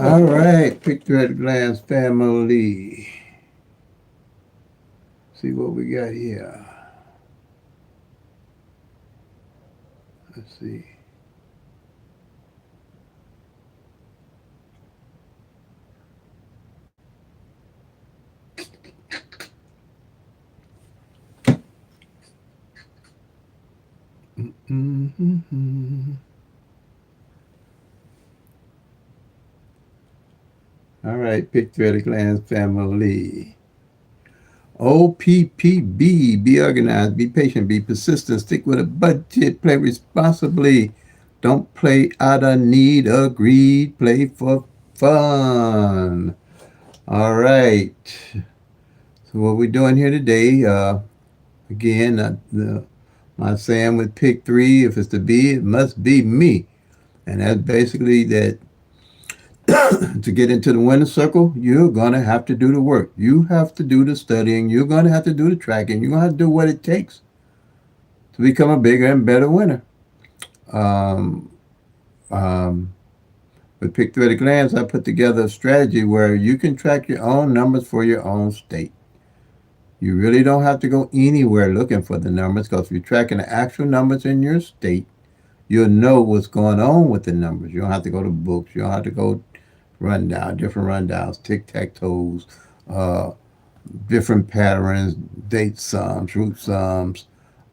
All right, picture at a glance family. See what we got here. Let's see. Mm-hmm. All right, picture at a glance family. OPPB, be organized, be patient, be persistent, stick with a budget, play responsibly. Don't play out of need or greed, play for fun. All right. So what we're doing here today, again, my saying with pick three, if it's to be, it must be me. And that's basically that to get into the winner's circle, you're going to have to do the work. You have to do the studying. You're going to have to do the tracking. You're going to have to do what it takes to become a bigger and better winner. Um, um, with Pick Three at a Glance, I put together a strategy where you can track your own numbers for your own state. You really don't have to go anywhere looking for the numbers because if you're tracking the actual numbers in your state, you'll know what's going on with the numbers. You don't have to go to books. You don't have to go rundown, different rundowns, tic tac toes, uh, different patterns, date sums, root sums,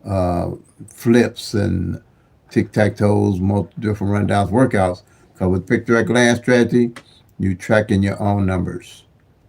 uh, flips, and tic tac toes, different rundowns, workouts. Because with picture at glance strategy, you tracking your own numbers.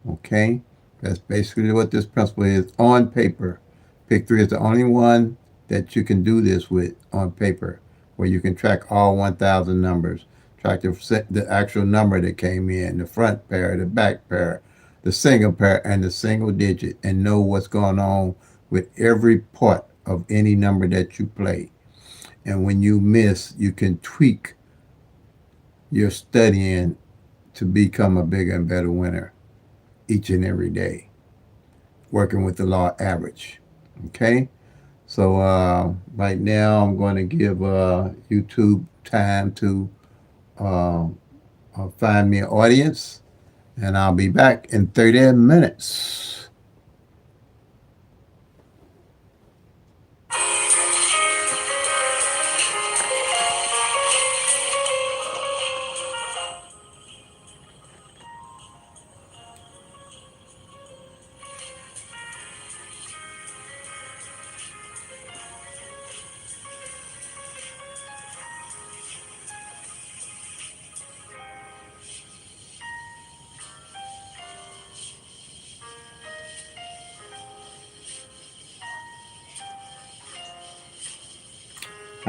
Okay, that's basically what this principle is on paper. Pick three is the only one that you can do this with on paper, where you can track all 1,000 numbers, track the actual number that came in, the front pair, the back pair, the single pair, and the single digit, and know what's going on with every part of any number that you play. And when you miss, you can tweak your studying to become a bigger and better winner each and every day, working with the law average. Okay? So right now I'm going to give YouTube time to uh, find me an audience, and I'll be back in 30 minutes.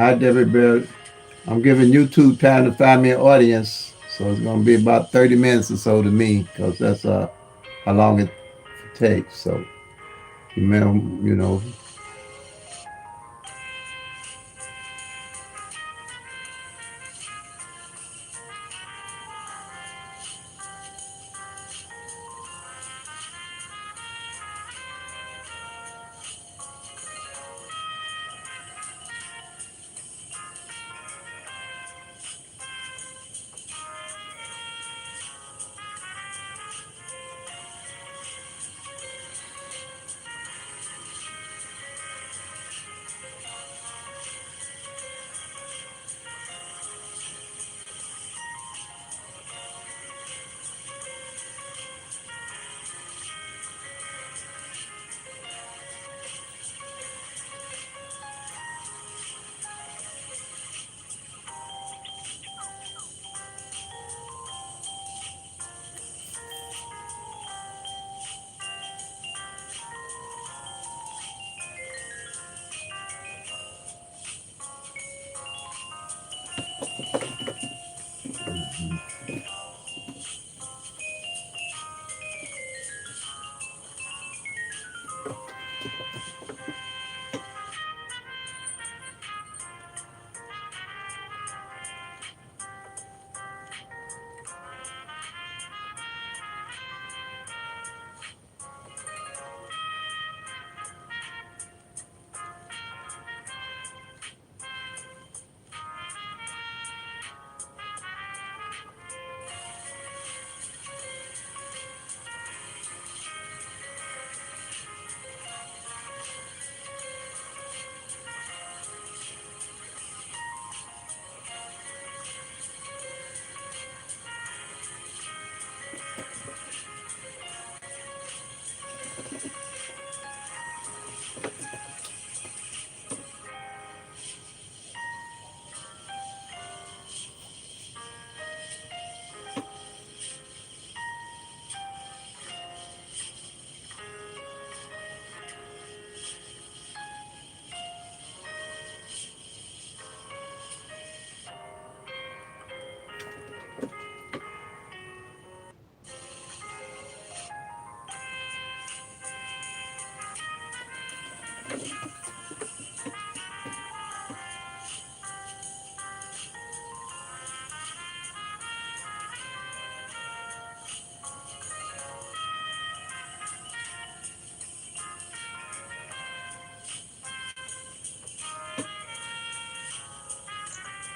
Hi, Debbie Bird. I'm giving YouTube time to find me an audience, so it's going to be about 30 minutes or so to me because that's how long it takes. So, you know,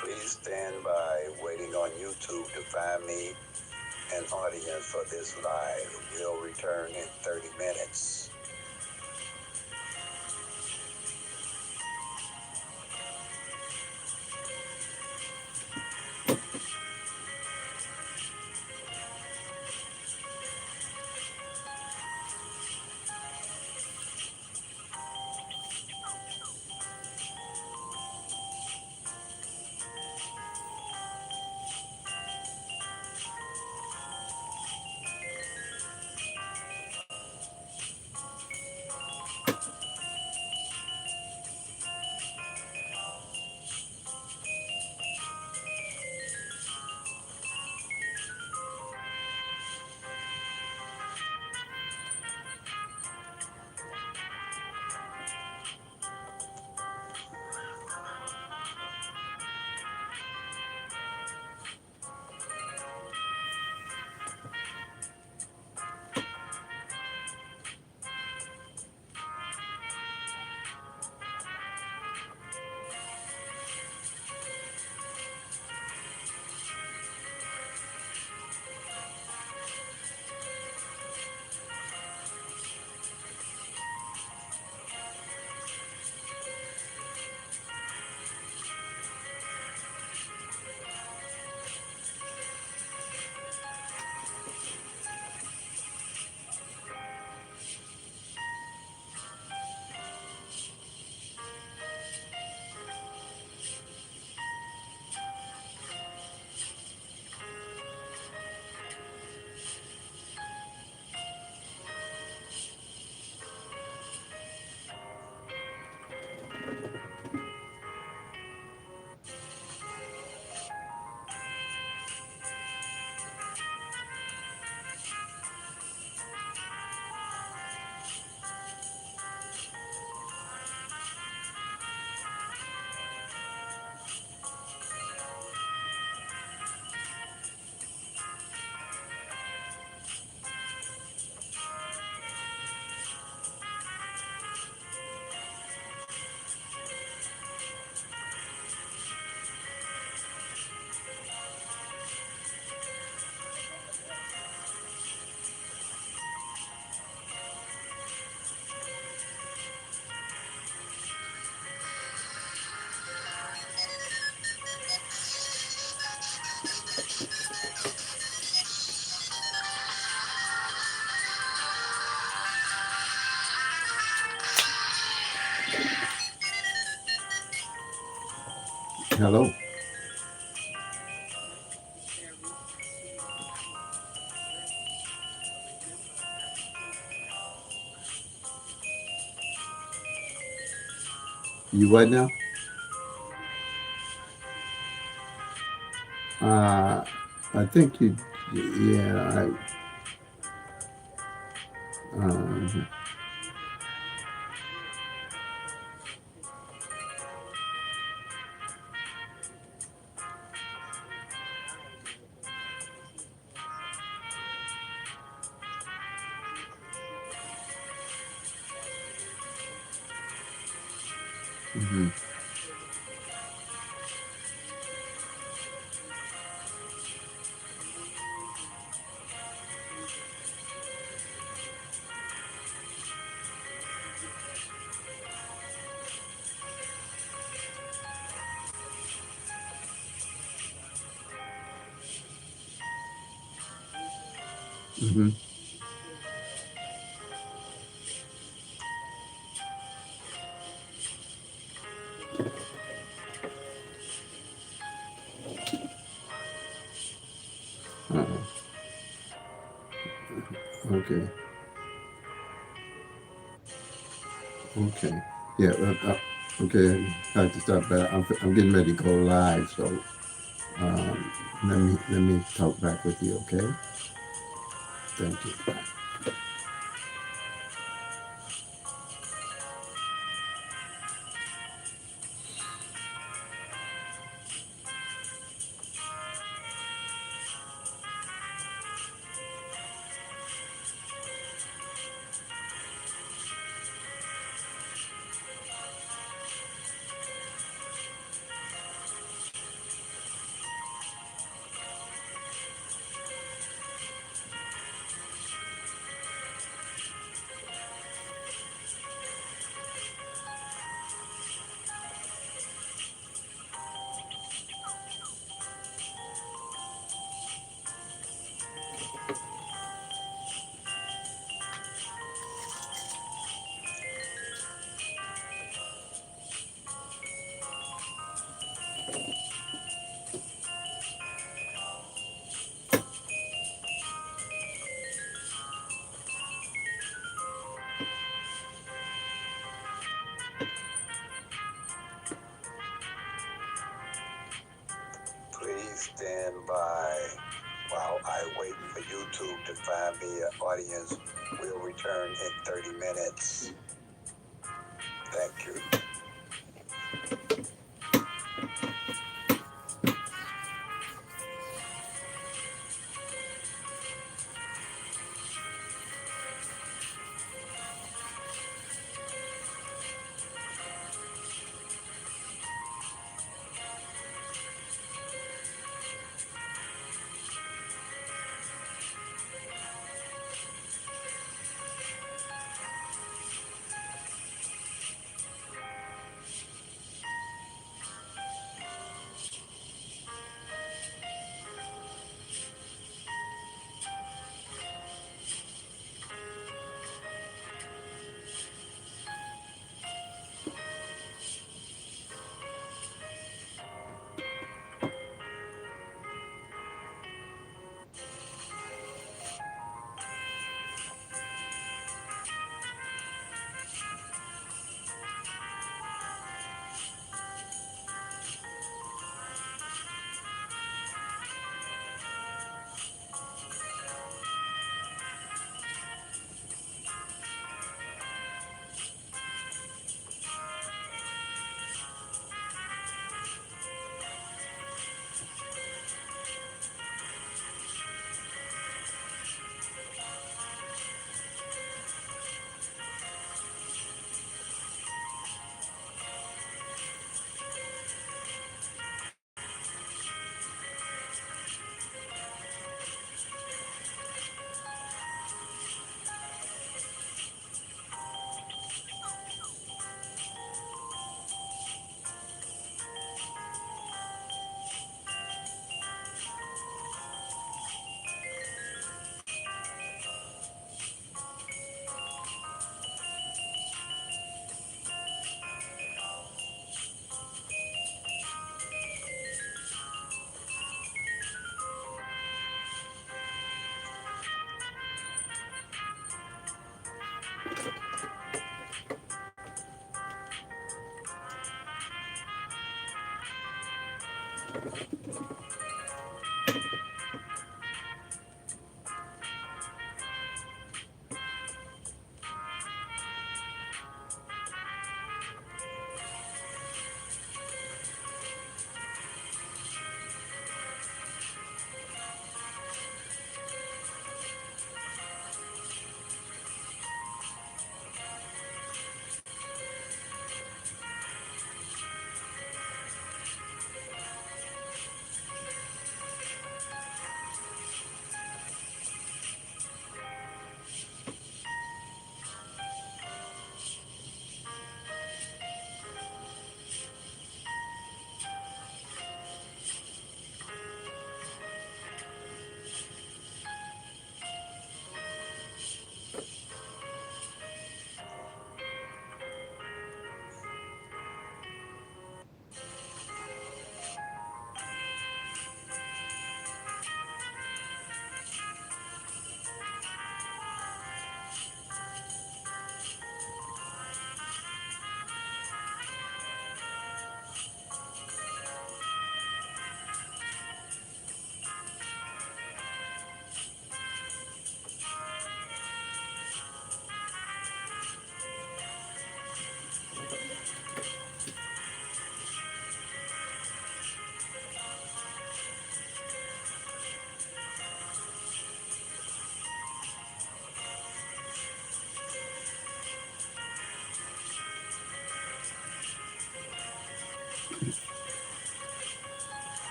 Please stand by, waiting on YouTube to find me an audience for this live. We'll return in 30 minutes. Hello. You what now? Uh, I think you, yeah, uh, hmm hmm okay, okay, yeah, okay. I have to stop, but I'm getting ready to go live, so Let me talk back with you, okay? Thank you. Please stand by while I wait for YouTube to find me an audience. We'll return in 30 minutes. Thank you.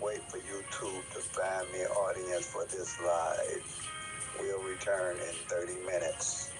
wait for YouTube to find me an audience for this live. We'll return in 30 minutes.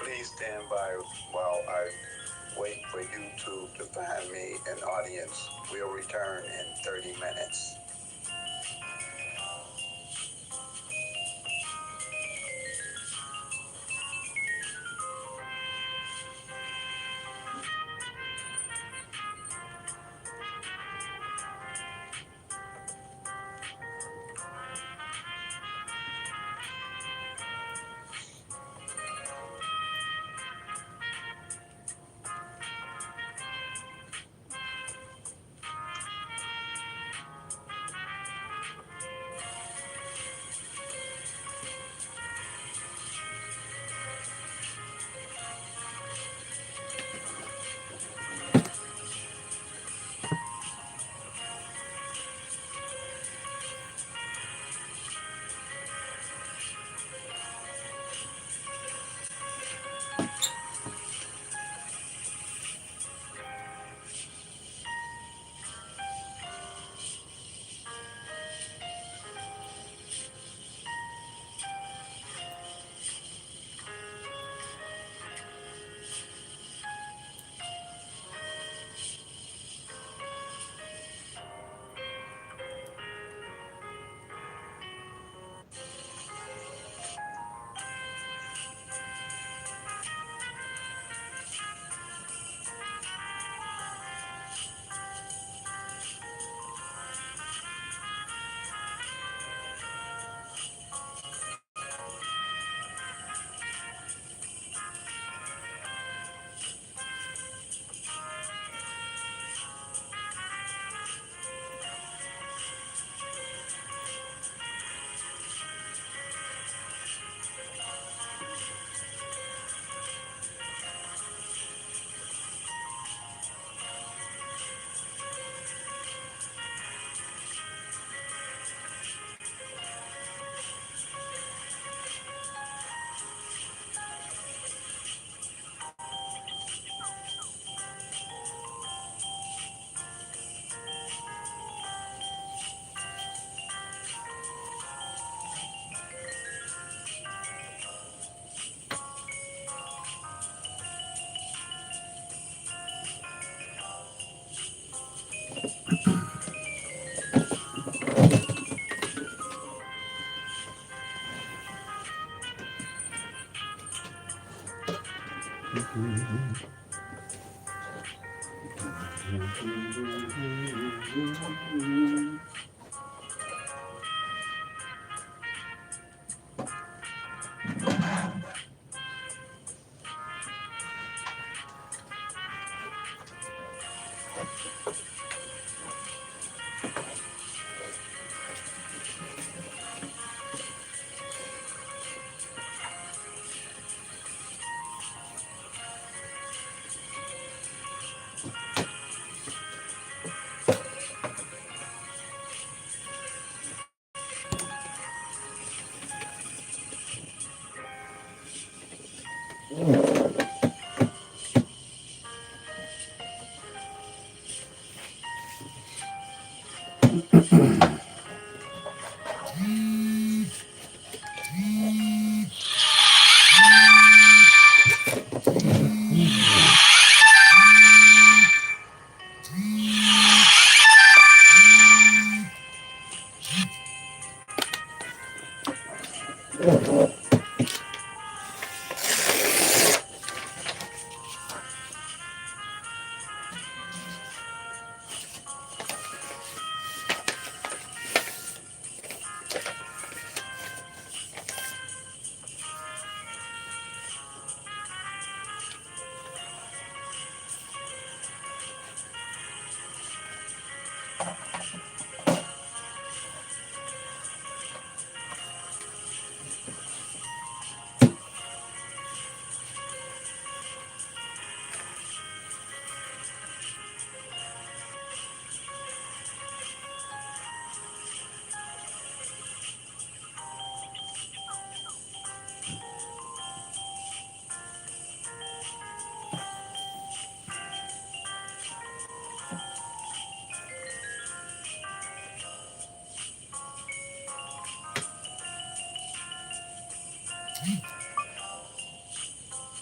Please stand by while I wait for YouTube to find me an audience. We'll return in 30 minutes.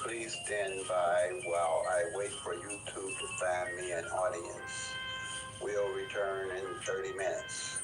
Please stand by while I wait for YouTube to find me an audience. We'll return in 30 minutes.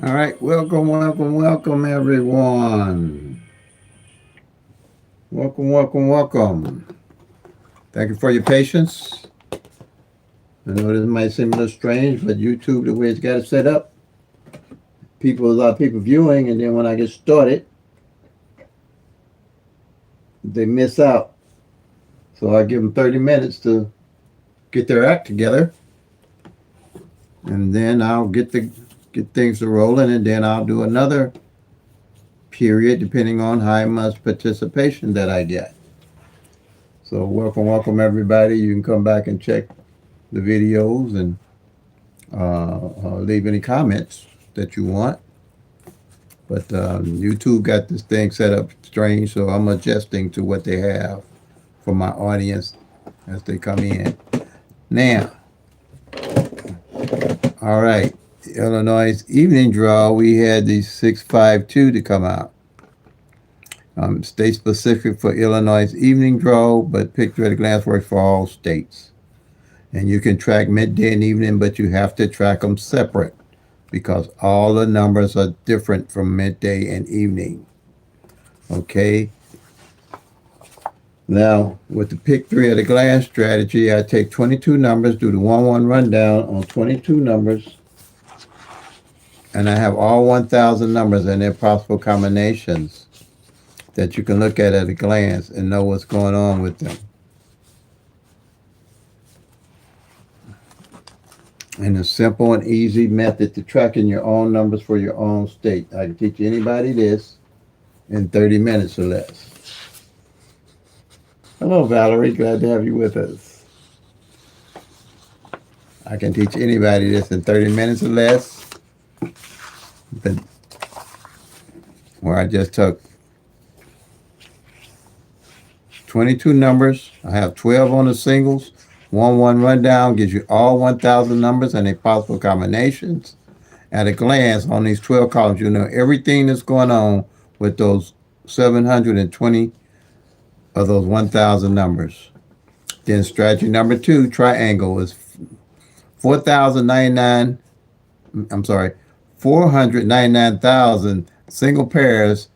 All right, welcome, everyone. Welcome. Thank you for your patience. I know this might seem a little strange, but YouTube, the way it's got it set up, a lot of people viewing, and then when I get started, they miss out. So I give them 30 minutes to get their act together, and then I'll get things to rolling, and then I'll do another period depending on how much participation that I get. So welcome everybody. You can come back and check the videos and leave any comments that you want. But YouTube got this thing set up strange, so I'm adjusting to what they have for my audience as they come in. Now, all right, Illinois evening draw, we had the 652 to come out. State specific for Illinois evening draw, but picture at a glance works for all states. And you can track midday and evening, but you have to track them separate because all the numbers are different from midday and evening. Okay. Now, with the pick three at a glance strategy, I take 22 numbers, do the 1-1 rundown on 22 numbers, and I have all 1,000 numbers and their possible combinations that you can look at a glance and know what's going on with them. And a simple and easy method to tracking your own numbers for your own state. I can teach anybody this in 30 minutes or less. Hello, Valerie. Glad to have you with us. I can teach anybody this in 30 minutes or less. But where I just took 22 numbers. I have 12 on the singles. 1-1 rundown gives you all 1,000 numbers and their possible combinations. At a glance on these 12 columns, you know everything that's going on with those 720 of those 1,000 numbers. Then strategy number 2, triangle, is 499,000 single pairs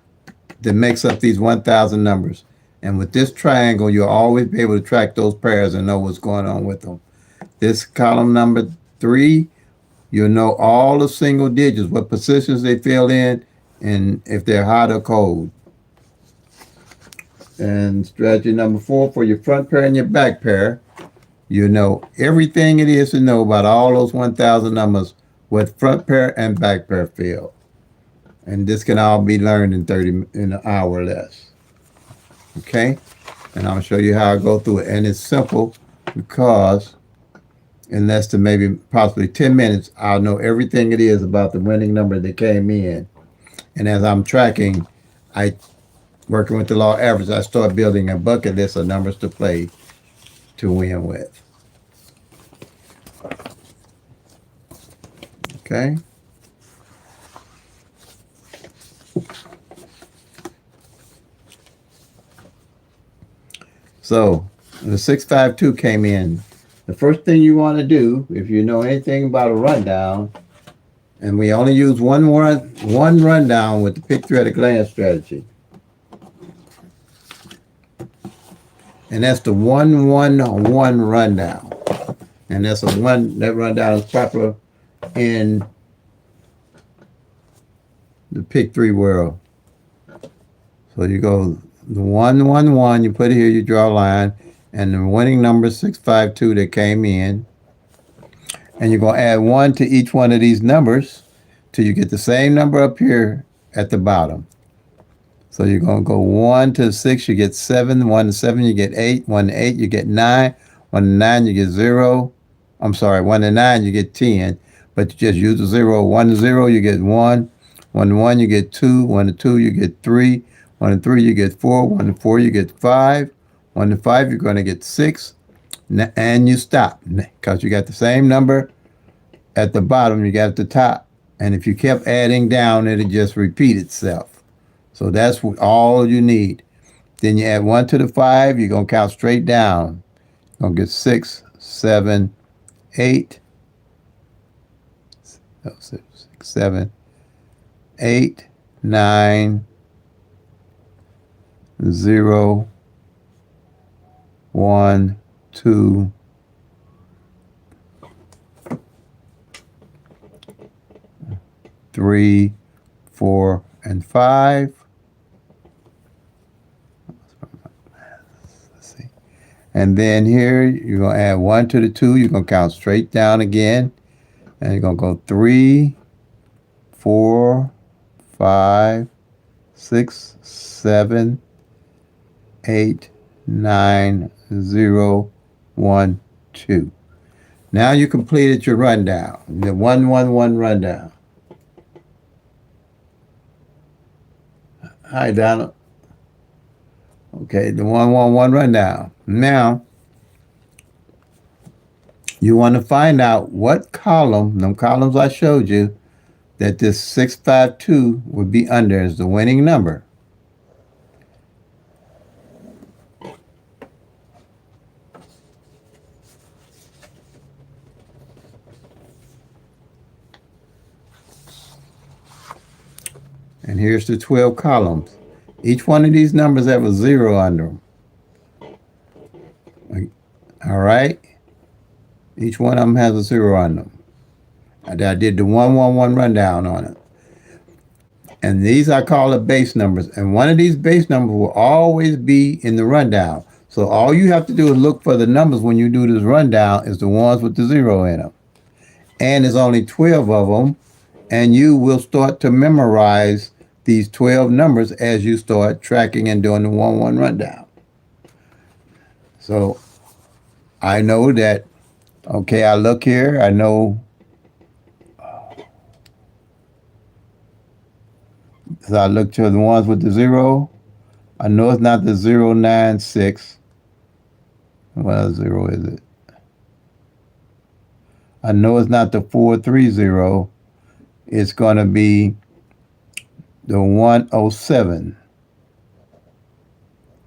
that makes up these 1,000 numbers. And with this triangle, you'll always be able to track those pairs and know what's going on with them. This column number 3, you'll know all the single digits, what positions they fill in, and if they're hot or cold. And strategy number 4, for your front pair and your back pair, you know everything it is to know about all those 1,000 numbers, what front pair and back pair fill. And this can all be learned in an hour or less. Okay? And I'll show you how I go through it. And it's simple because in less than maybe possibly 10 minutes, I'll know everything it is about the winning number that came in. And as I'm tracking, working with the law of averages, I start building a bucket list of numbers to play to win with. Okay? So the 652 came in. The first thing you want to do, if you know anything about a rundown, and we only use one rundown with the pick three at a glance strategy. And that's the 1-1-1 rundown. And that rundown is popular in the pick three world. So you go the 1-1-1, you put it here, you draw a line, and the winning number 652 that came in. And you're going to add 1 to each one of these numbers till you get the same number up here at the bottom. So you're going to go 1 to 6, you get 7. 1 to 7, you get 8. 1 to 8, you get 9. 1 to 9, you get 0. I'm sorry, 1 to 9, you get 10. But you just use a 0. 1 to 0, you get 1. 1 to 1, you get 2. 1 to 2, you get 3. 1 to 3, you get 4. 1 to 4, you get 5. 1 to 5, you're going to get 6. And you stop because you got the same number at the bottom you got at the top. And if you kept adding down, it'll just repeat itself. So that's all you need. Then you add 1 to the 5, you're going to count straight down. You're going to get 6, 7, 8, 6, 7, 8, 9, 0, 1, 2, 3, 4, and 5. Let's see. And then here, you're going to add 1 to the 2. You're going to count straight down again. And you're going to go 3, 4, 5, 6, 7, 8, 9, 0, 1, 2. Now you completed your rundown, the 111 rundown. Hi, Donald. Okay, the 111 rundown. Now, you want to find out what column, them columns I showed you, that this 652 would be under as the winning number. And here's the 12 columns. Each one of these numbers have a 0 under them. All right? Each one of them has a 0 on them. I did the 111 rundown on it. And these I call it base numbers. And one of these base numbers will always be in the rundown. So all you have to do is look for the numbers when you do this rundown is the ones with the 0 in them. And there's only 12 of them. And you will start to memorize these 12 numbers as you start tracking and doing the 1-1 rundown. So I know that, okay, I look here, I know, as I look to the ones with the 0, I know it's not the 096. What other 0 is it? I know it's not the 430. It's going to be the 107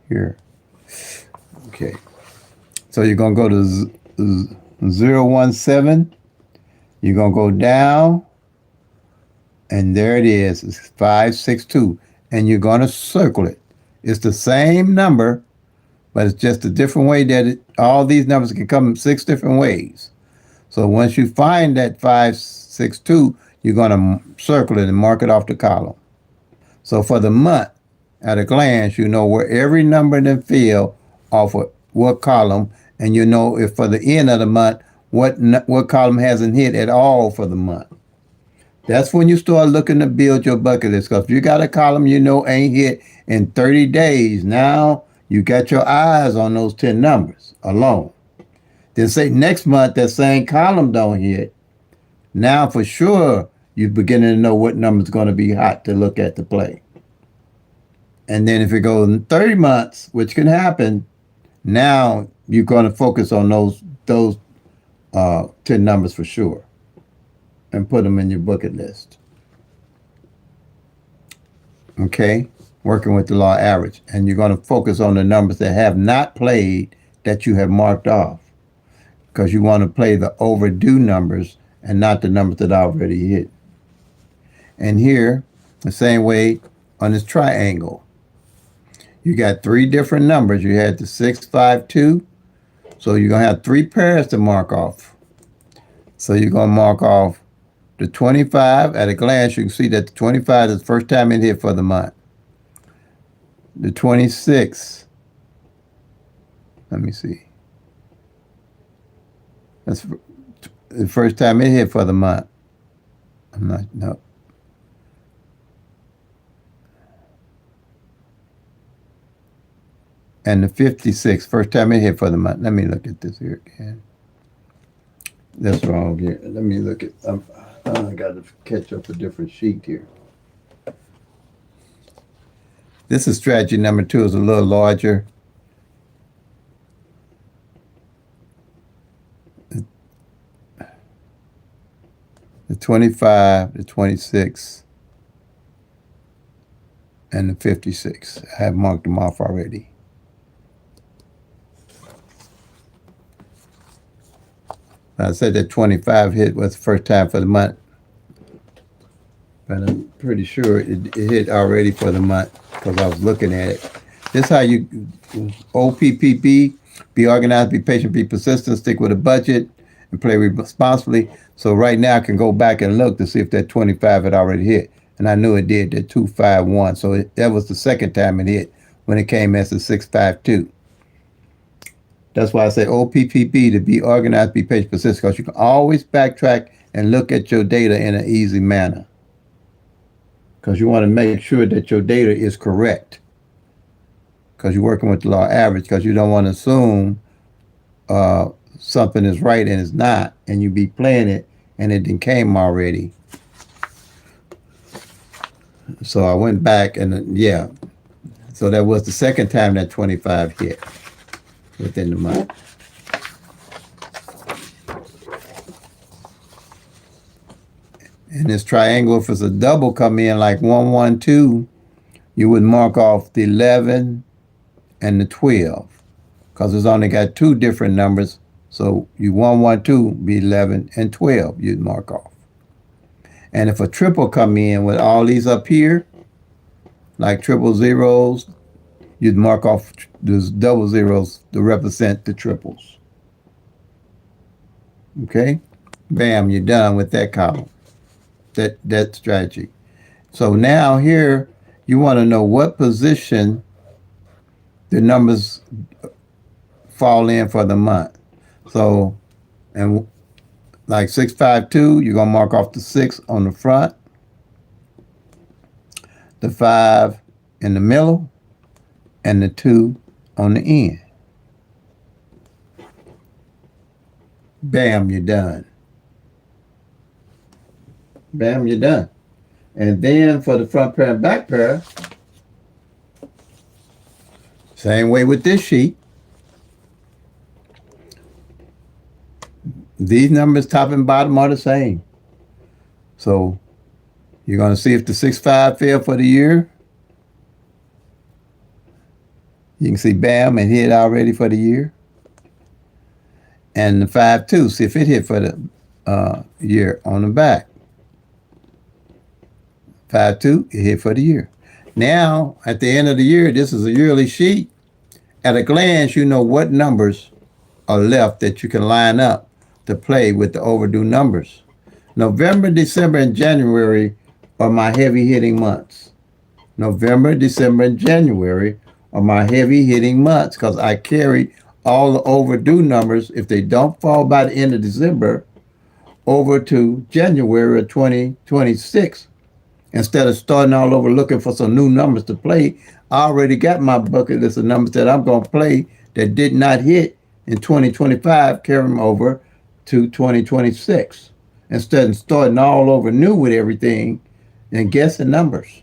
here. Okay. So you're going to go to 017. You're going to go down. And there it is. It's 562. And you're going to circle it. It's the same number, but it's just a different way that all these numbers can come in 6 different ways. So once you find that 562, you're going to circle it and mark it off the column. So for the month, at a glance, you know where every number in the field off of what column, and you know if for the end of the month, what column hasn't hit at all for the month. That's when you start looking to build your bucket list. Because if you got a column you know ain't hit in 30 days, now you got your eyes on those 10 numbers alone. Then say next month that same column don't hit. Now for sure you're beginning to know what number is going to be hot to look at to play. And then if it goes in 30 months, which can happen, now you're going to focus on those 10 numbers for sure and put them in your bucket list. Okay? Working with the law average. And you're going to focus on the numbers that have not played that you have marked off. Because you want to play the overdue numbers and not the numbers that already hit. And here, the same way on this triangle. You got 3 different numbers. You had the 652. So you're going to have 3 pairs to mark off. So you're going to mark off the 25. At a glance, you can see that the 25 is the first time it hit for the month. The 26. Let me see. That's the first time it hit for the month. No. And the 56, first time it hit for the month. Let me look at this here again. That's wrong here. Let me look at, I got to catch up a different sheet here. This is strategy number 2, is a little larger. The 25, the 26, and the 56. I have marked them off already. I said that 25 hit was the first time for the month. but I'm pretty sure it hit already for the month because I was looking at it. This how you OPPB, be organized, be patient, be persistent, stick with a budget, and play responsibly. So right now I can go back and look to see if that 25 had already hit. And I knew it did, that 251. So that was the second time it hit when it came as a 652. That's why I say OPPB, to be organized, be patient, persistent, because you can always backtrack and look at your data in an easy manner. Because you want to make sure that your data is correct. Because you're working with the law average, because you don't want to assume something is right and it's not, and you be playing it and it didn't came already. So I went back and yeah, so that was the second time that 25 hit within the month. And this triangle, if it's a double come in like 112, you would mark off the 11 and the 12 because it's only got two different numbers. So you 112 be 11 and 12 you'd mark off. And if a triple come in with all these up here, like triple zeros, you'd mark off those double zeros to represent the triples. Okay? Bam, you're done with that column, that strategy. So now here, you want to know what position the numbers fall in for the month. So, and like 652, you're going to mark off the 6 on the front, the 5 in the middle, and the 2 on the end. Bam, you're done. Bam, you're done. And then for the front pair and back pair, same way with this sheet. These numbers top and bottom are the same. So you're going to see if the 6-5 fell for the year. You can see bam, it hit already for the year. And the 5-2, see if it hit for the year on the back. 5-2, it hit for the year. Now, at the end of the year, this is a yearly sheet. At a glance, you know what numbers are left that you can line up to play with the overdue numbers. November, December, and January are my heavy hitting months. November, December, and January are my heavy hitting months because I carry all the overdue numbers, if they don't fall by the end of December, over to January of 2026. Instead of starting all over looking for some new numbers to play, I already got my bucket list of numbers that I'm going to play that did not hit in 2025, carry them over to 2026. Instead of starting all over new with everything and guessing numbers.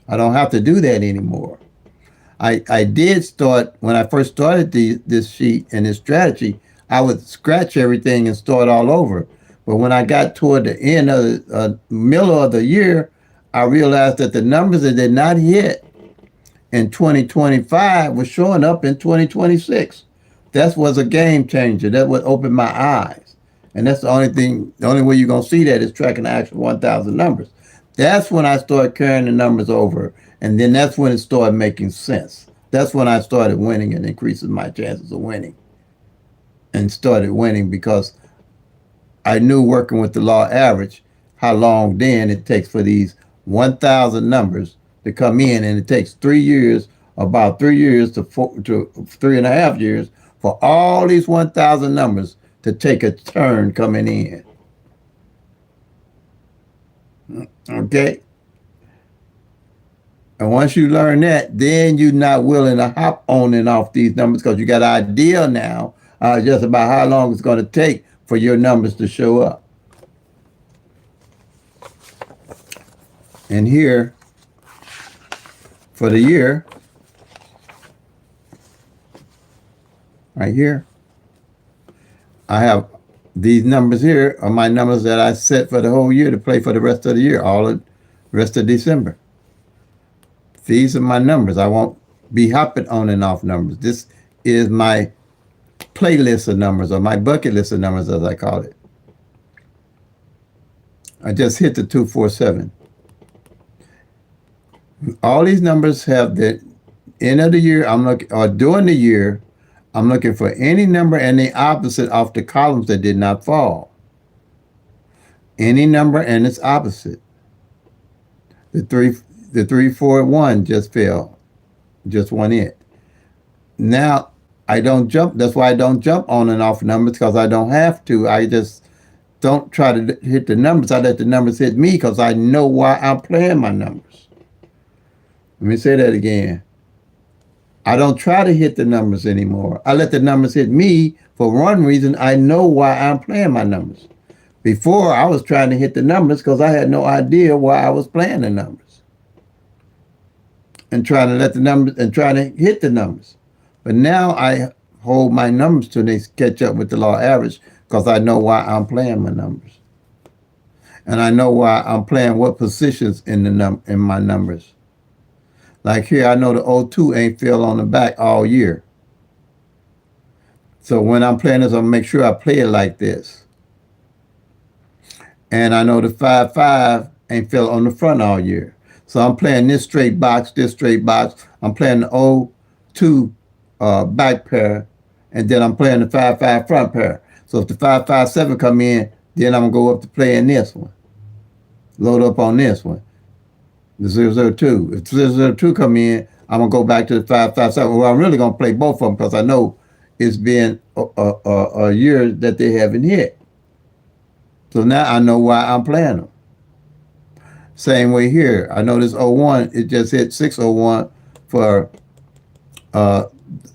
I don't have to do that anymore. I did start, when I first started this sheet and this strategy, I would scratch everything and start all over. But when I got toward the end of the middle of the year, I realized that the numbers that did not hit in 2025 were showing up in 2026. That was a game changer. That would open my eyes. And that's the only way you're going to see that is tracking the actual 1,000 numbers. That's when I started carrying the numbers over. And then that's when it started making sense. That's when I started winning and increasing my chances of winning. And started winning because I knew working with the law average how long then it takes for these 1,000 numbers to come in. And it takes 3 years, about 3 years to 3.5 years for all these 1,000 numbers to take a turn coming in. Okay? And once you learn that, then you're not willing to hop on and off these numbers because you got an idea now just about how long it's going to take for your numbers to show up. And here, for the year, right here, I have these numbers here are my numbers that I set for the whole year to play for the rest of the year, all of the rest of December. These are my numbers. I won't be hopping on and off numbers. This is my playlist of numbers, or my bucket list of numbers, as I call it. I just hit the 247. All these numbers have the end of the year. I'm looking, or during the year, I'm looking for any number and the opposite off the columns that did not fall. Any number and its opposite. The three, the 341 just fell, just went in. Now I don't jump. That's why I don't jump on and off numbers because I don't have to. I just don't try to hit the numbers. I let the numbers hit me because I know why I'm playing my numbers. Let me say that again. I don't try to hit the numbers anymore. I let the numbers hit me for one reason. I know why I'm playing my numbers. Before, I was trying to hit the numbers because I had no idea why I was playing the numbers and trying to let the numbers and trying to hit the numbers. But now I hold my numbers till they catch up with the law average because I know why I'm playing my numbers. And I know why I'm playing what positions in in my numbers. Like here, I know the O2 ain't fell on the back all year. So when I'm playing this, I'm gonna make sure I play it like this. And I know the 5-5 ain't fell on the front all year. So I'm playing this straight box, this straight box. I'm playing the O2 back pair, and then I'm playing the 5-5 front pair. So if the 5-5-7 come in, then I'm gonna go up to playing this one. Load up on this one. The 002. If 002 come in, I'm gonna go back to the 5-5-7. Well, I'm really gonna play both of them because I know it's been a year that they haven't hit. So now I know why I'm playing them. Same way here. I know this 01, it just hit 601 for uh,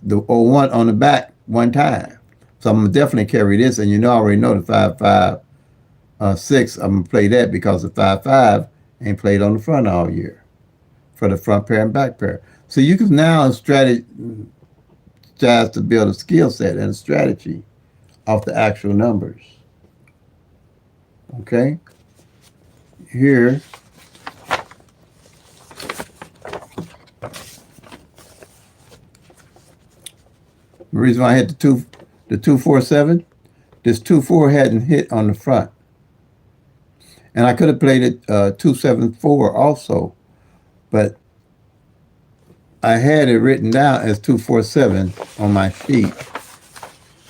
the 01 on the back one time. So I'm gonna definitely carry this, and I already know the 5-5-6. I'm gonna play that because the 5-5 ain't played on the front all year for the front pair and back pair. So you can now strategize to build a skill set and a strategy off the actual numbers. Okay, here the reason why I hit the 247, this 2-4 hadn't hit on the front. And I could have played it 2-7-4 also, but I had it written down as 2-4-7 on my sheet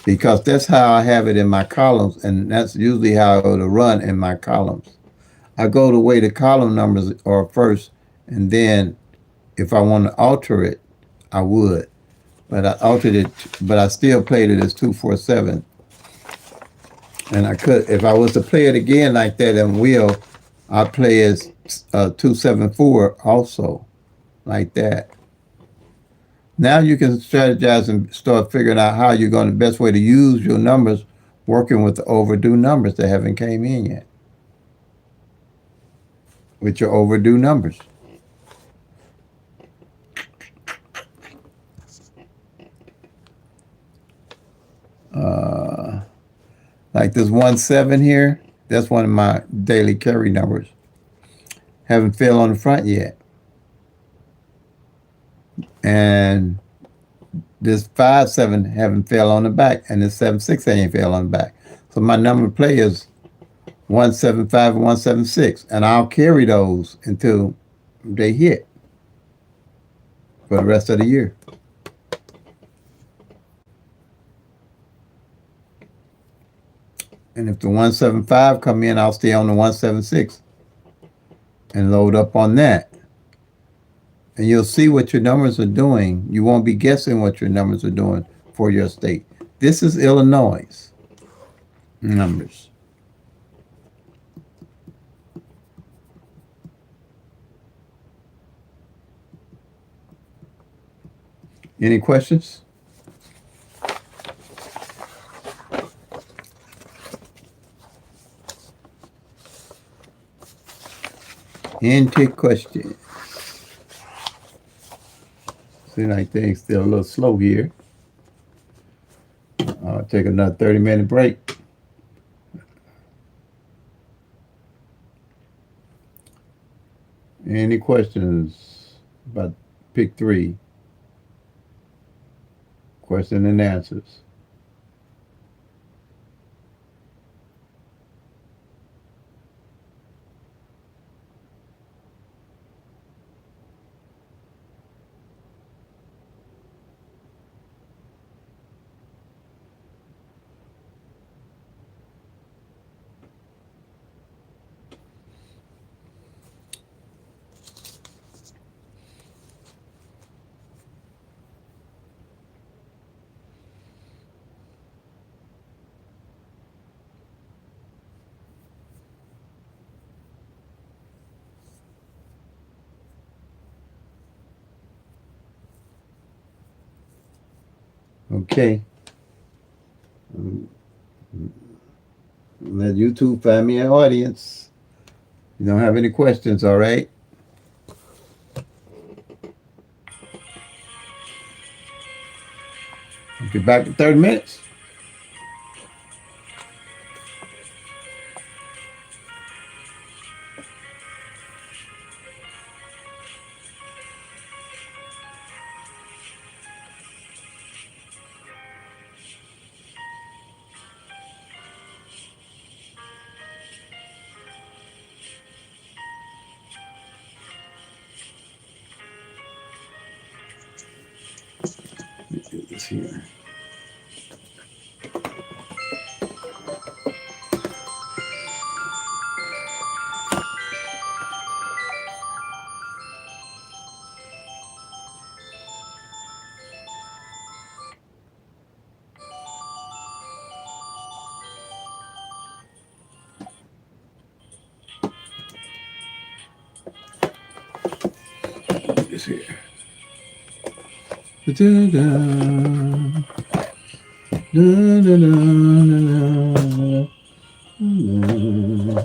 because that's how I have it in my columns, and that's usually how it'll run in my columns. I go the way the column numbers are first, and then if I want to alter it, I would. But I altered it, but I still played it as 2-4-7. And I could, if I was to play it again like that and will, I'd play as 2-7-4 also, like that. Now you can strategize and start figuring out how you're going the best way to use your numbers, working with the overdue numbers that haven't came in yet, with your overdue numbers. Uh, like this 1-7 here, that's one of my daily carry numbers. Haven't fell on the front yet. And this 5-7 haven't fell on the back, and this 7-6 ain't fell on the back. So my number of play is 1-7-5 and 1-7-6, and I'll carry those until they hit for the rest of the year. And if the 1-7-5 come in, I'll stay on the 1-7-6 and load up on that. And you'll see what your numbers are doing. You won't be guessing what your numbers are doing for your state. This is Illinois numbers. Any questions? Any questions? Seems like things still a little slow here. I'll take another 30-minute break. Any questions about pick 3? Question and answers. Okay. Um, Let YouTube find me an audience. You don't have any questions, all right? I'll be back in 30 minutes. Let me do this here. Do this here. Da-da-da. Da-da-da-da-da. Da-da.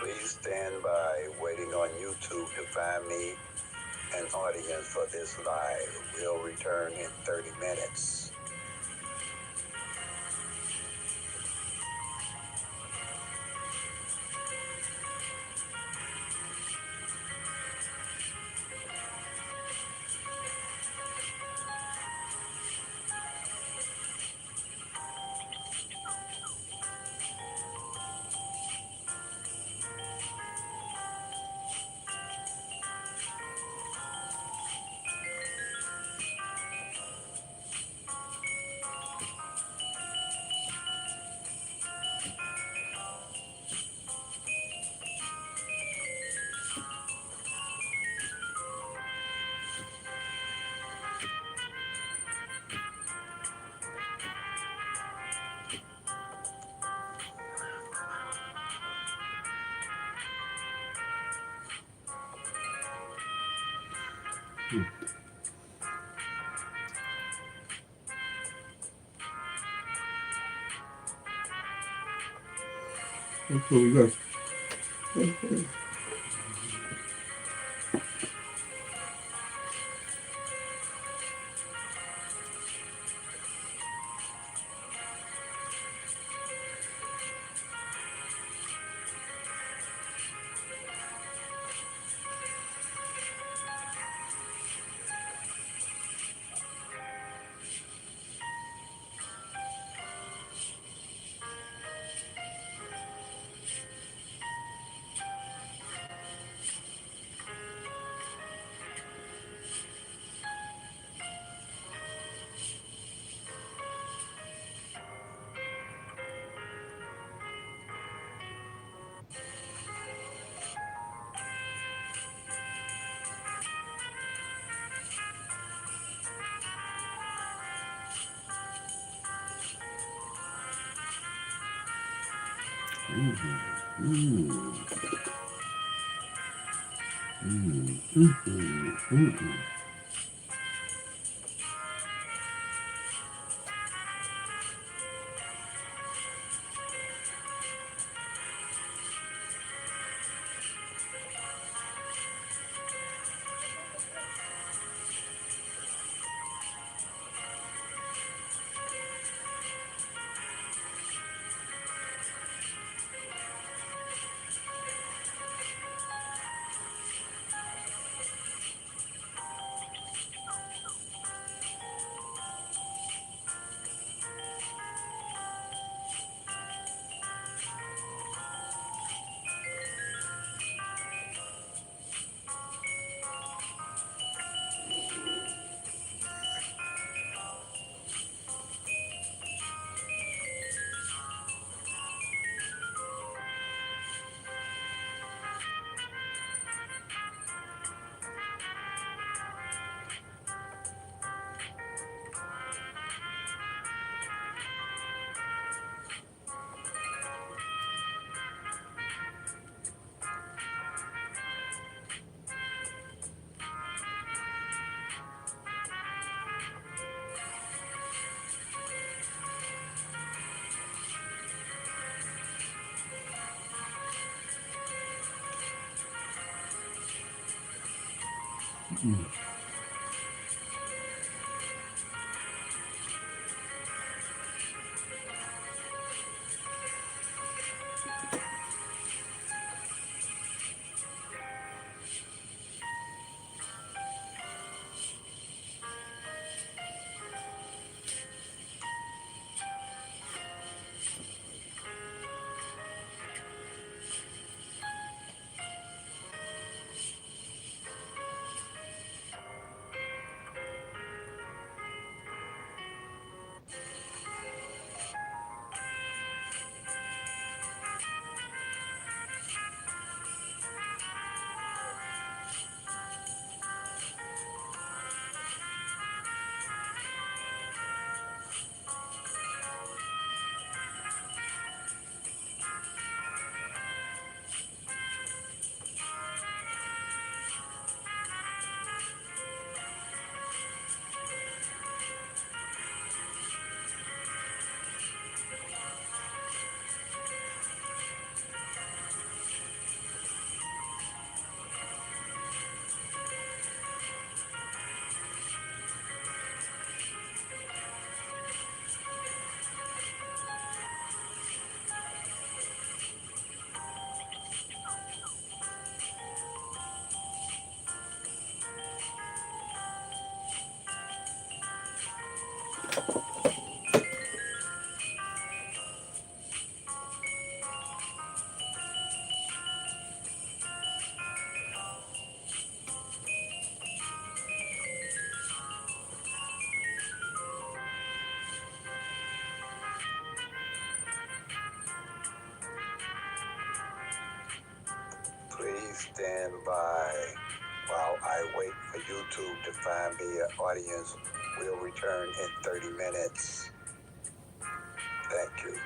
Please stand by, waiting on YouTube to find me an audience for this live. We'll return in 30 minutes. That's what we got. Please stand by while I wait for YouTube to find me an audience. We'll return in 30 minutes. Thank you.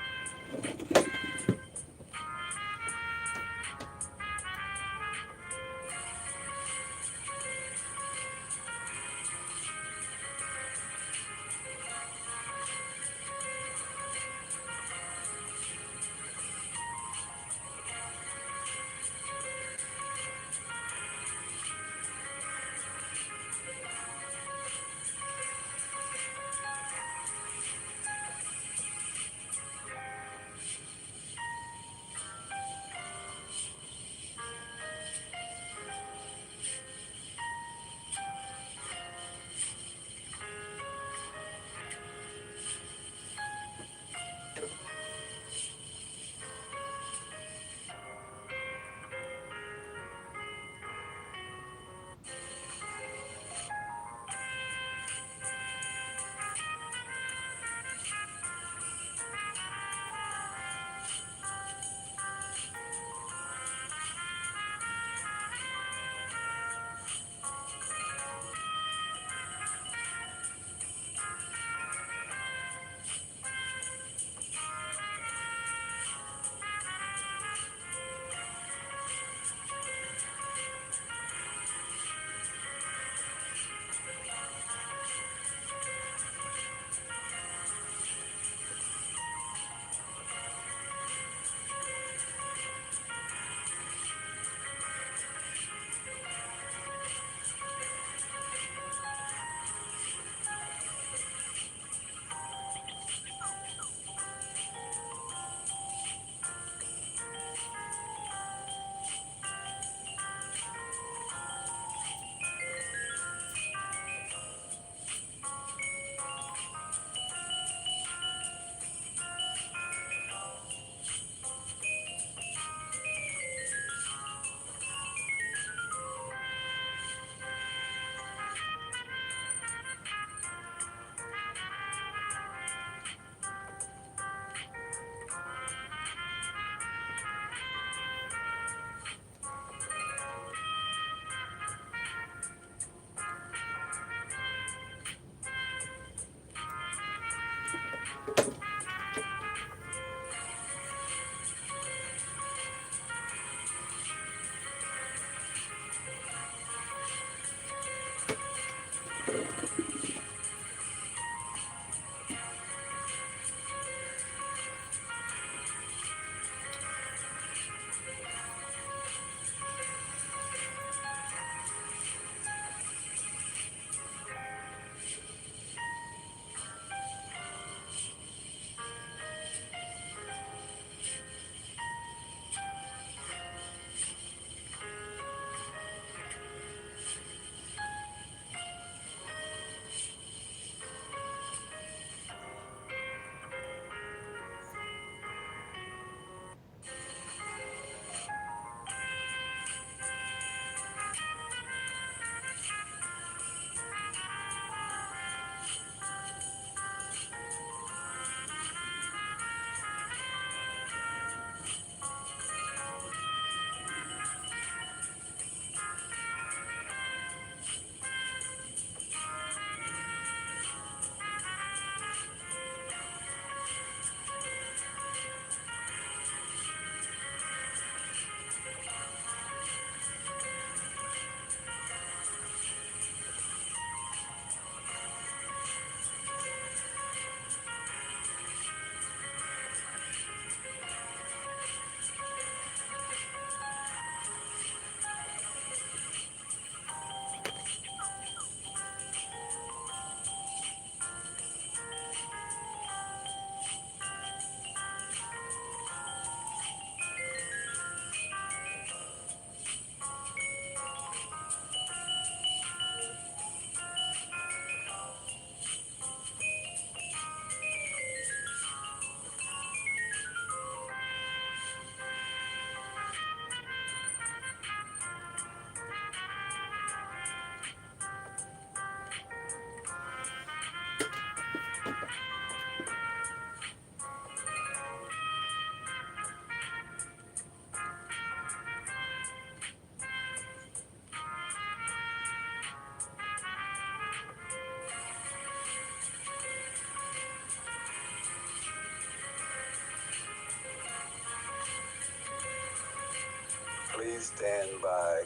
Please stand by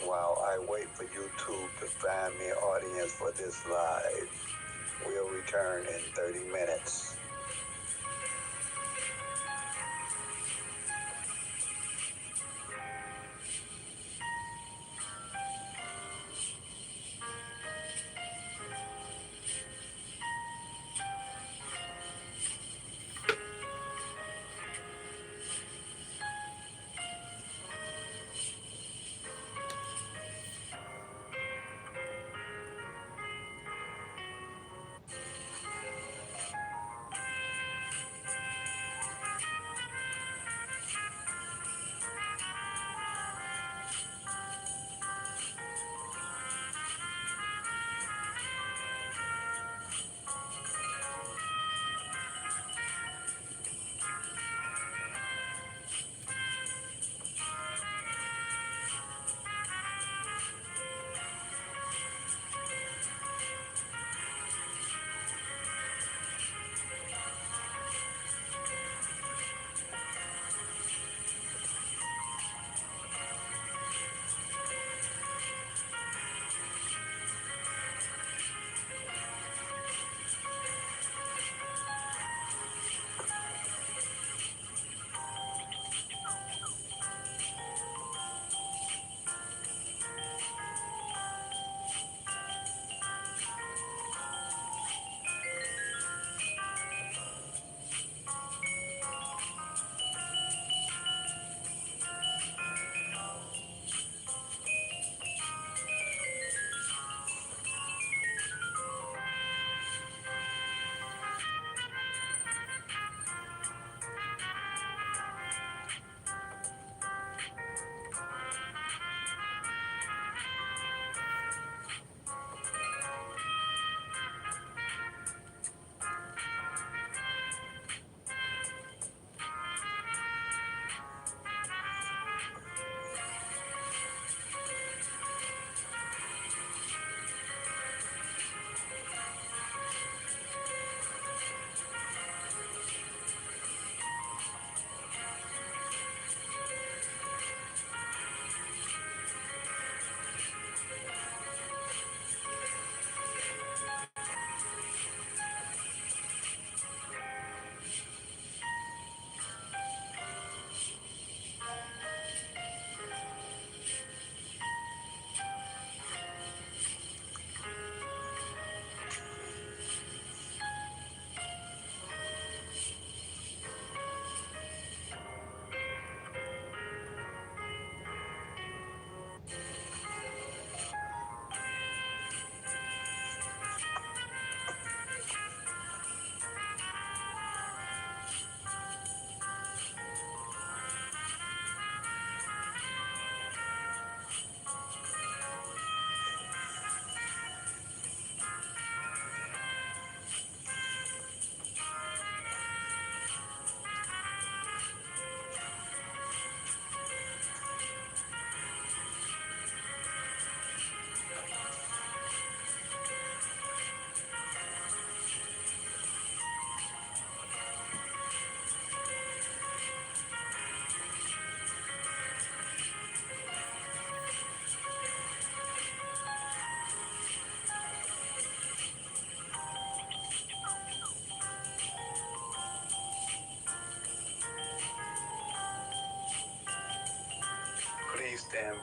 while I wait for YouTube to find me an audience for this live. We'll return in 30 minutes.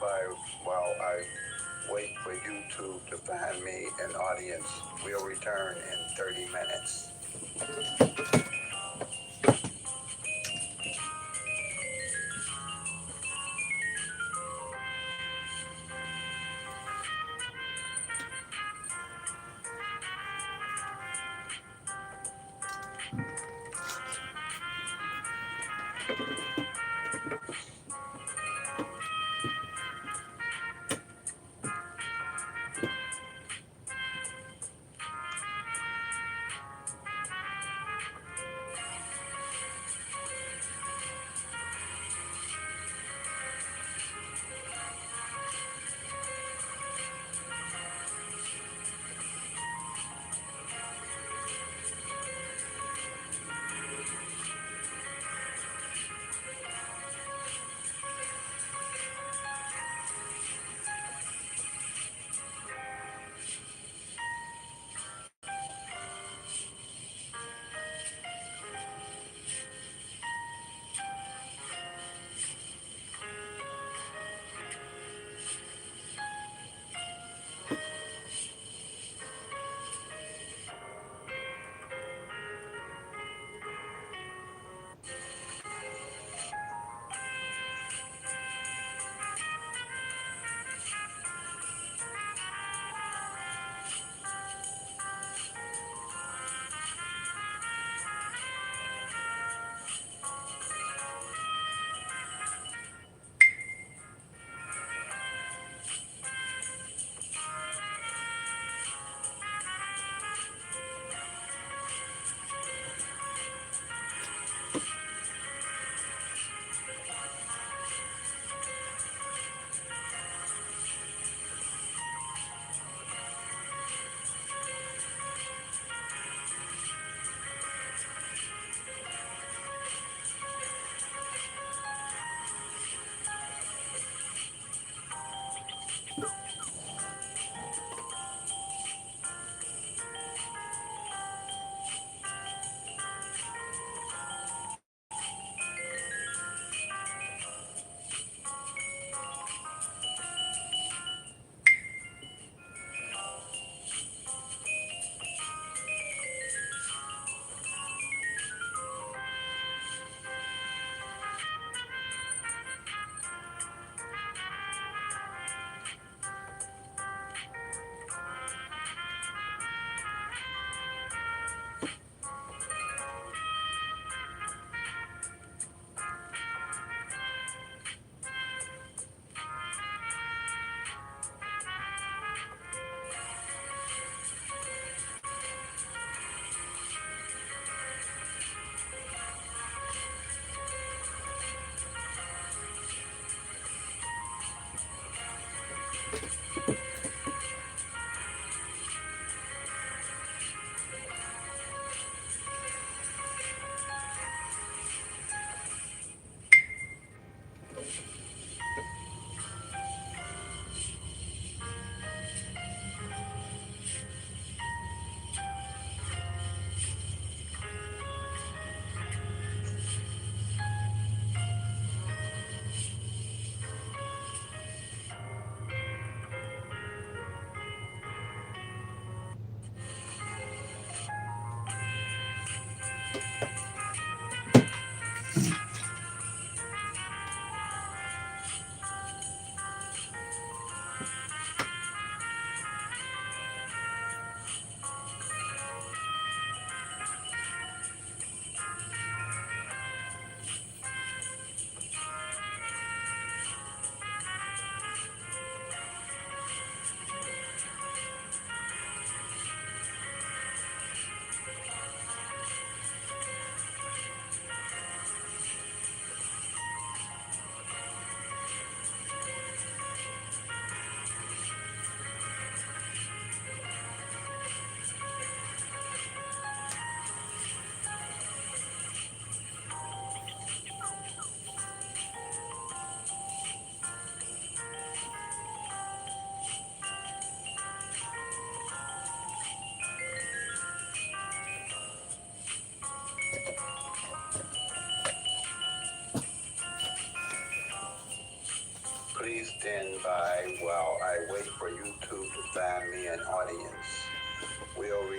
by while I wait for YouTube to find me an audience. We'll return in 30 minutes.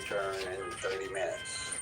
return in 30 minutes.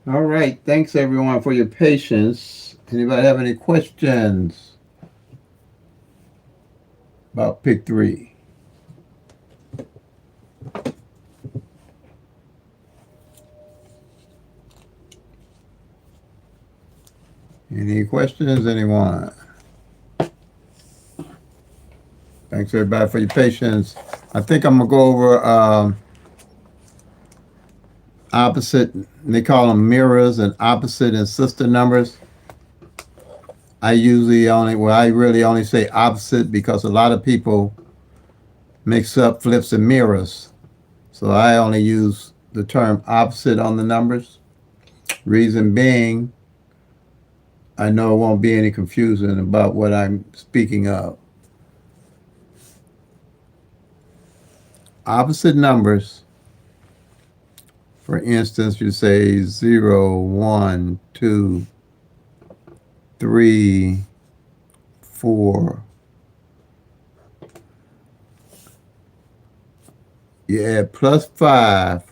All right. Thanks everyone for your patience. Anybody have any questions about pick three? Any questions, anyone? Thanks everybody for your patience. I think I'm gonna go over opposite. They call them mirrors and opposite and sister numbers. I really only say opposite because a lot of people mix up flips and mirrors. So I only use the term opposite on the numbers. Reason being, I know it won't be any confusion about what I'm speaking of. Opposite numbers, for instance, you say 0, 1, 2, 3, 4. You add plus 5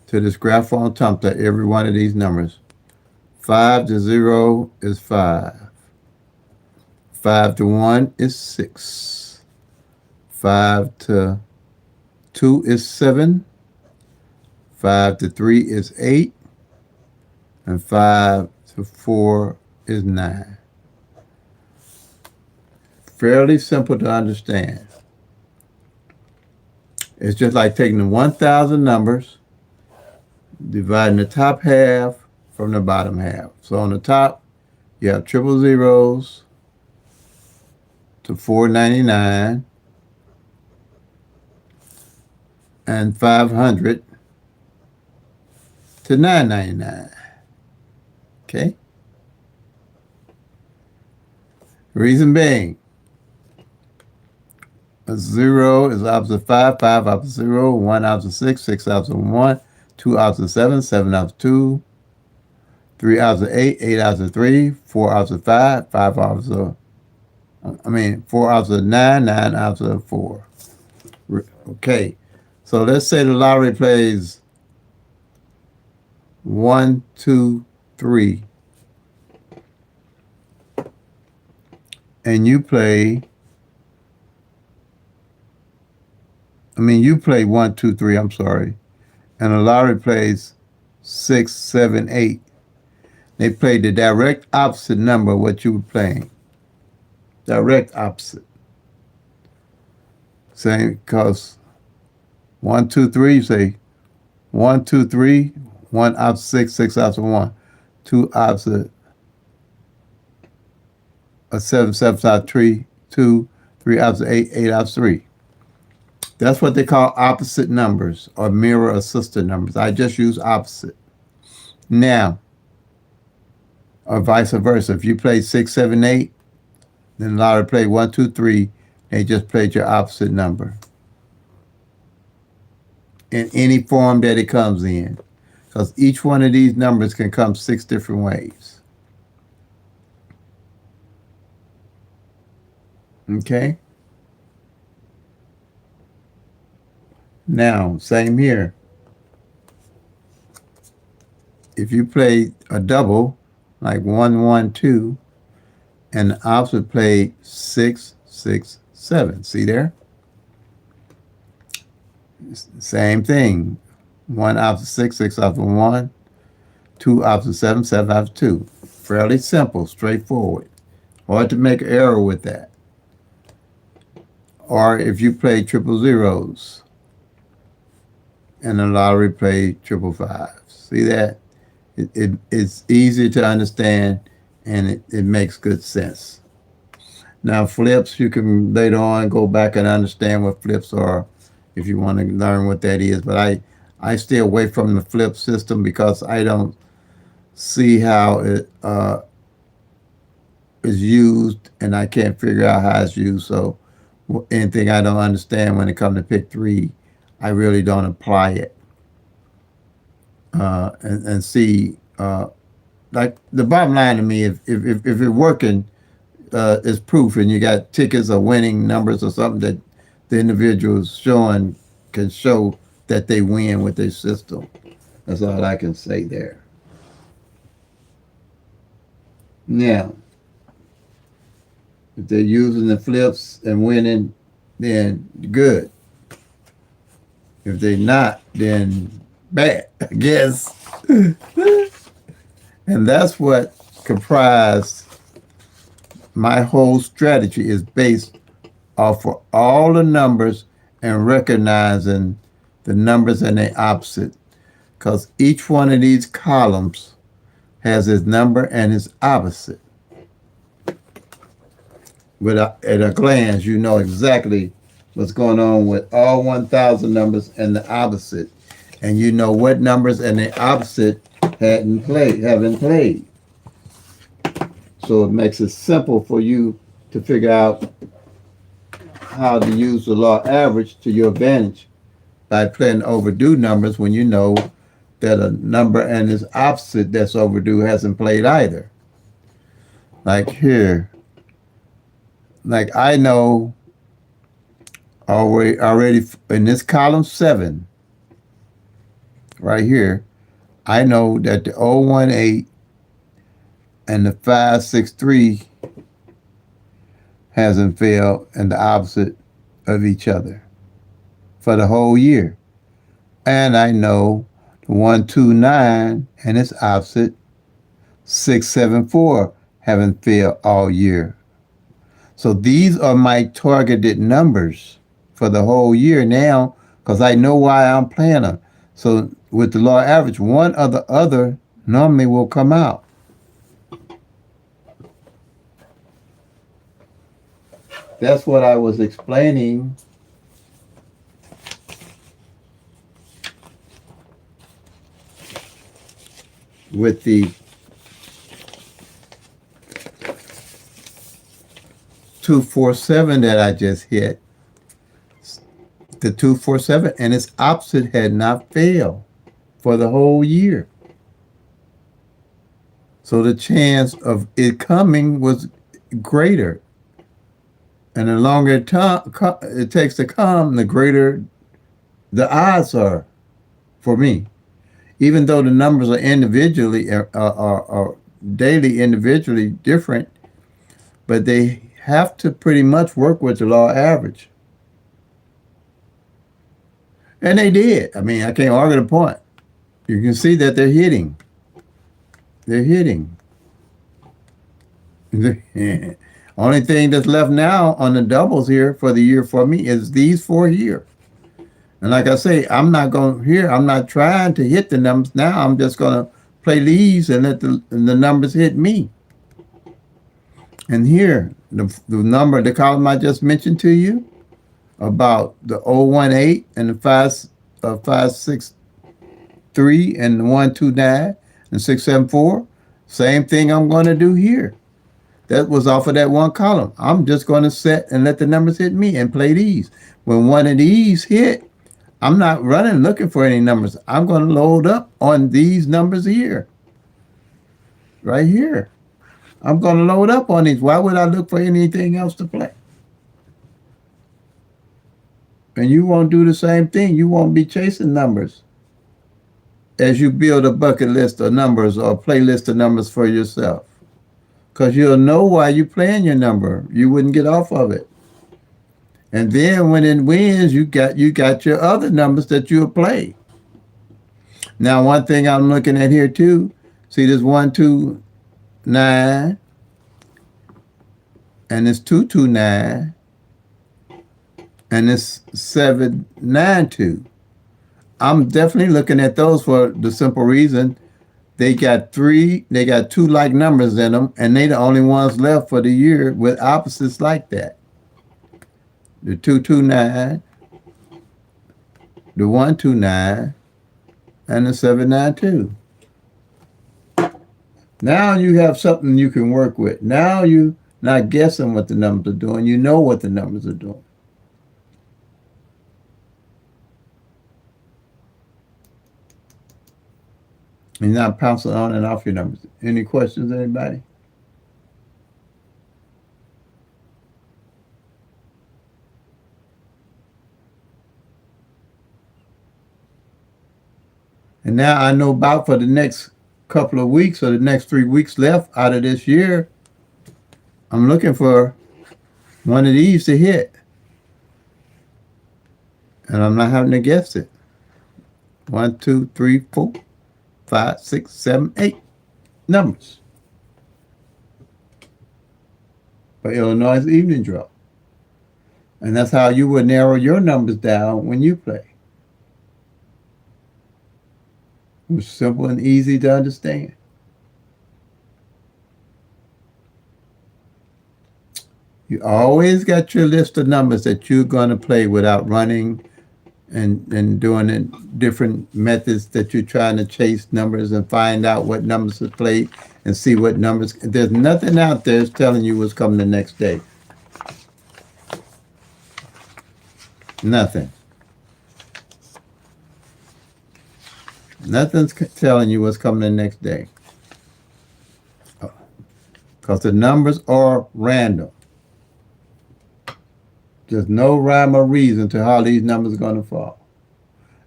to this graph on top of every one of these numbers. 5 to 0 is 5. 5 to 1 is 6. 5 to 2 is 7. 5 to 3 is 8. And 5 to 4 is 9. Fairly simple to understand. It's just like taking the 1,000 numbers, dividing the top half from the bottom half. So on the top, you have triple zeros to 499 and 500 to 999. Okay? Reason being, a 0 is opposite 5, 5 opposite 0, 1 opposite 6, 6 opposite 1, 2 opposite 7, 7 opposite 2, 3 opposite 8, 8 opposite 3, 4 opposite 5, 5 opposite, 4 opposite 9, 9 opposite 4. Okay, so let's say the lottery plays 1, 2, 3, and you play 1, 2, 3, I'm sorry, and the lottery plays 6, 7, 8. They played the direct opposite number of what you were playing. Direct opposite. Same, because 1, 2, 3, you say 1, 2, 3, 1 opposite 6, 6 opposite 1, 2 opposite 7, 7 opposite 3, 2, 3 opposite 8, 8 opposite 3. That's what they call opposite numbers or mirror or sister numbers. I just use opposite. Now, or vice versa. If you play 6, 7, 8, then the lottery played 1, 2, 3, they just played your opposite number. In any form that it comes in. Because each one of these numbers can come 6 different ways. Okay? Now, same here. If you play a double, like 1, 1, 2, and the opposite played 6, 6, 7. See there? Same thing. 1 opposite 6, 6 opposite 1, 2 opposite 7, 7 opposite 2. Fairly simple, straightforward. Hard to make an error with that. Or if you play triple zeros, and the lottery played triple fives. See that? It's easy to understand, and it makes good sense. Now, flips, you can later on go back and understand what flips are if you want to learn what that is. But I stay away from the flip system because I don't see how it is used, and I can't figure out how it's used. So anything I don't understand when it comes to pick three, I really don't apply it. And see, like the bottom line to me, if it's working, is proof, and you got tickets or winning numbers or something that the individual's showing can show that they win with their system. That's all I can say there. Now, if they're using the flips and winning, then good. If they're not, then bad, I guess. And that's what comprised my whole strategy is based off of all the numbers and recognizing the numbers and their opposite. Because each one of these columns has its number and its opposite. At a glance, you know exactly what's going on with all 1,000 numbers and the opposite. And you know what numbers and the opposite haven't played. So it makes it simple for you to figure out how to use the law average to your advantage by playing overdue numbers when you know that a number and its opposite that's overdue hasn't played either. Like here, like I know already in this column 7 right here, I know that the 018 and the 563 hasn't failed and the opposite of each other for the whole year. And I know the 129 and its opposite 674 haven't failed all year. So these are my targeted numbers for the whole year now because I know why I'm playing them. So with the law average, one or the other normally will come out. That's what I was explaining with the 247 that I just hit. The 247 and its opposite had not failed for the whole year. So the chance of it coming was greater. And the longer it takes to come, the greater the odds are for me. Even though the numbers are individually, are daily individually different, but they have to pretty much work with the law average. And they did. I mean, I can't argue the point. You can see that they're hitting. They're hitting. Only thing that's left now on the doubles here for the year for me is these 4 here. And like I say, I'm not trying to hit the numbers now. I'm just going to play these and let the numbers hit me. And here, the column I just mentioned to you about the 018 and the 563 and the 129 and 674, same thing I'm going to do here. That was off of that one column. I'm just going to set and let the numbers hit me and play these. When one of these hit, I'm not running looking for any numbers. I'm going to load up on these numbers here. Right here. I'm going to load up on these. Why would I look for anything else to play? And you won't do the same thing. You won't be chasing numbers as you build a bucket list of numbers or a playlist of numbers for yourself. Because you'll know why you're playing your number. You wouldn't get off of it. And then when it wins, you got your other numbers that you'll play. Now, one thing I'm looking at here too, see this 129 and this 229 and this 792. I'm definitely looking at those for the simple reason they got two like numbers in them, and they the only ones left for the year with opposites like that. The 229, the 129, and the 792. Now you have something you can work with. Now you're not guessing what the numbers are doing. You know what the numbers are doing. You're not pouncing on and off your numbers. Any questions, anybody? And now I know about for the next couple of weeks or the next 3 weeks left out of this year, I'm looking for one of these to hit. And I'm not having to guess it. 1, 2, 3, 4, 5, 6, 7, 8 numbers for Illinois' evening draw. And that's how you would narrow your numbers down when you play. It was simple and easy to understand. You always got your list of numbers that you're going to play without running and doing it, different methods that you're trying to chase numbers and find out what numbers to play and see what numbers. There's nothing out there that's telling you what's coming the next day. Nothing. Nothing's telling you what's coming the next day. Because the numbers are random. There's no rhyme or reason to how these numbers are going to fall.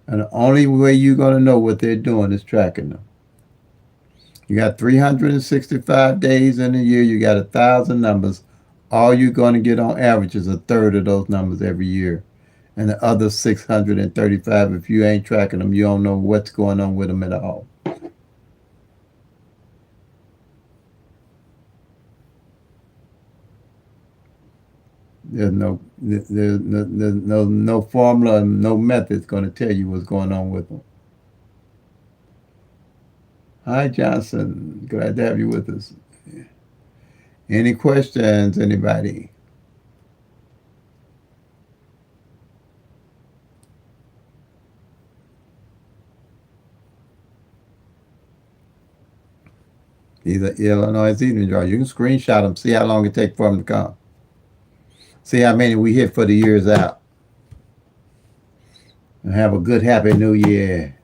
And the only way you're going to know what they're doing is tracking them. You got 365 days in a year. You got 1,000 numbers. All you're going to get on average is a third of those numbers every year. And the other 635, if you ain't tracking them, you don't know what's going on with them at all. There's no formula and no method going to tell you what's going on with them. Hi, Johnson. Glad to have you with us. Any questions, anybody? Either Illinois evening draw. You can screenshot them, see how long it takes for them to come. See how many we hit for the years out. And have a good, happy new year.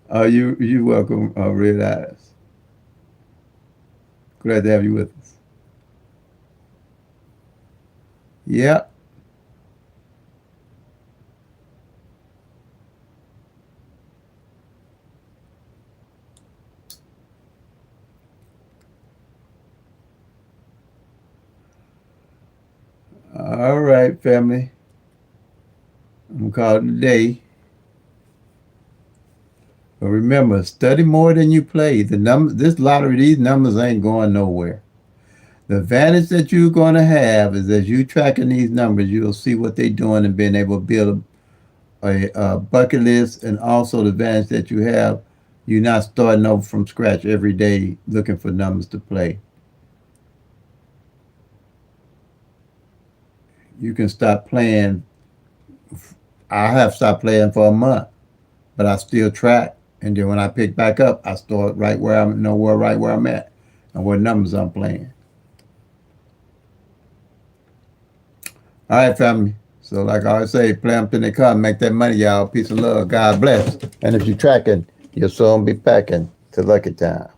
Oh, you welcome, Red Eyes. Glad to have you with us. Yep. All right, family. I'm going to call it a day. But remember, study more than you play. This lottery, these numbers ain't going nowhere. The advantage that you're going to have is as you tracking these numbers, you'll see what they're doing and being able to build a bucket list. And also the advantage that you have, you're not starting over from scratch every day looking for numbers to play. You can stop playing. I have stopped playing for a month, but I still track. And then when I pick back up, I start right where I'm at and what numbers I'm playing. All right, family. So like I always say, play them till they come. Make that money, y'all. Peace and love. God bless. And if you're tracking, you'll soon be packing to Lucky Town.